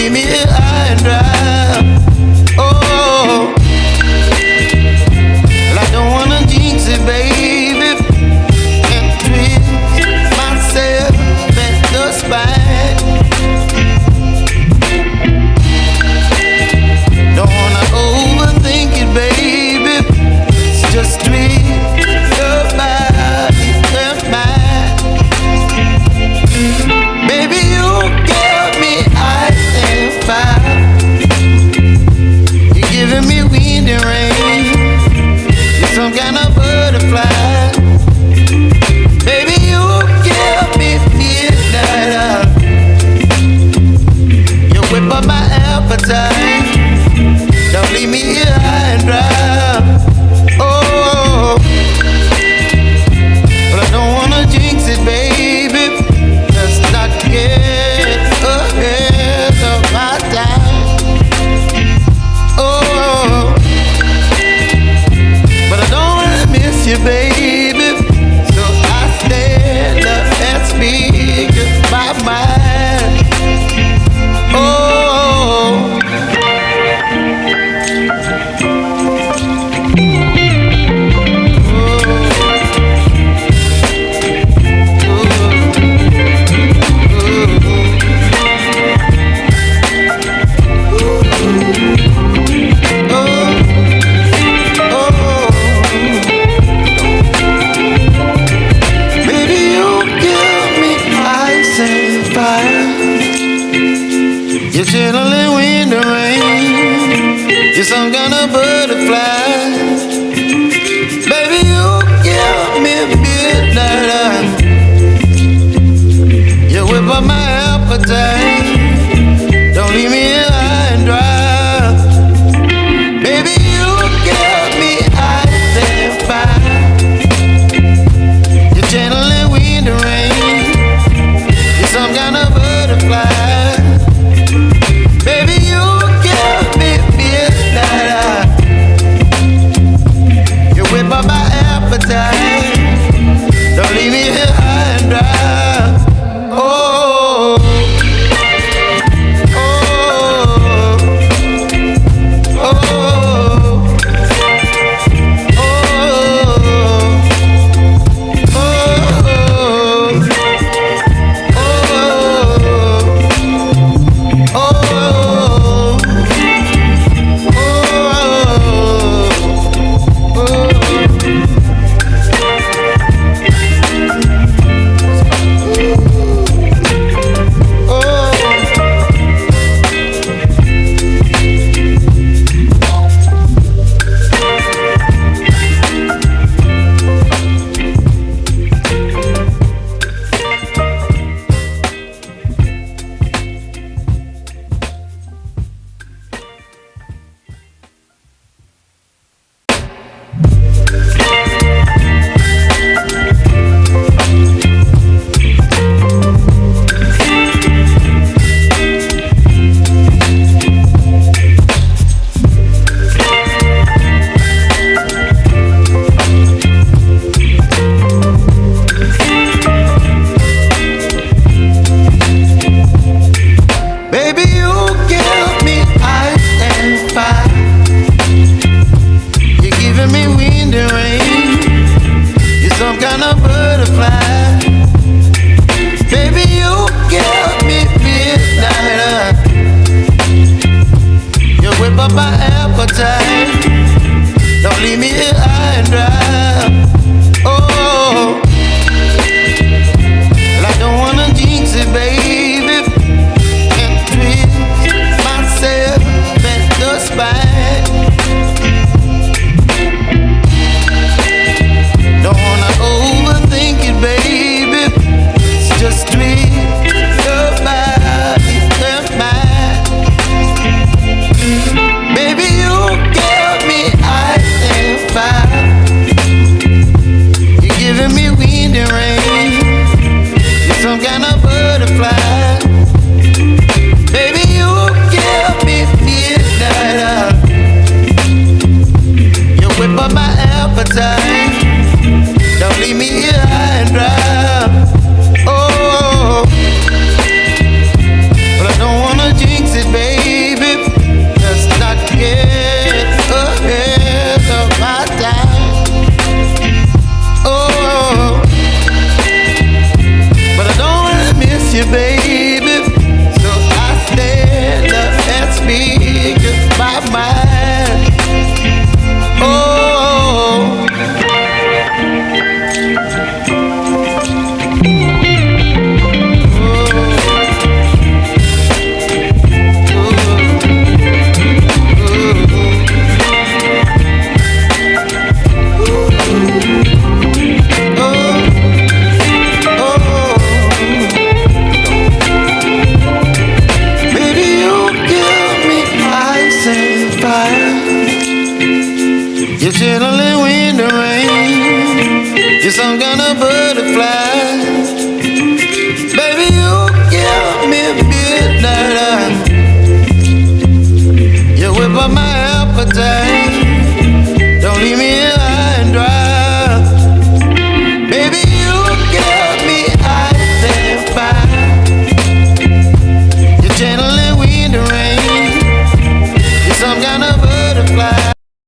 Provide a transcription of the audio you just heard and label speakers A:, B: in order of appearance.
A: leave me here high and dry. Oh, well, I don't wanna jinx it, baby, and twist myself at the spine. Don't wanna overthink it, baby. It's just twist your body and mine. Baby, you give me ice and fire. You're giving me wind and rain. You're some kind of butterfly. Baby, you give me midnight. You whip up my appetite. Don't leave me here high and dry. Oh, but I don't wanna jinx it, baby. Let's not get ahead of my time. Oh, but I don't wanna miss you, baby. So I stand up and speak my mind. Oh. You're channeling wind and rain. You're some kind of butterfly. Baby, you give me midnight. You whip up my appetite. Don't leave me here high and dry. Baby, you give me ice and fire. You're channeling wind and rain. You're some kind of butterfly. Baby, you give me midnight. You whip up my appetite. Don't leave me here high and dry. Oh, oh, oh, oh, baby, fly.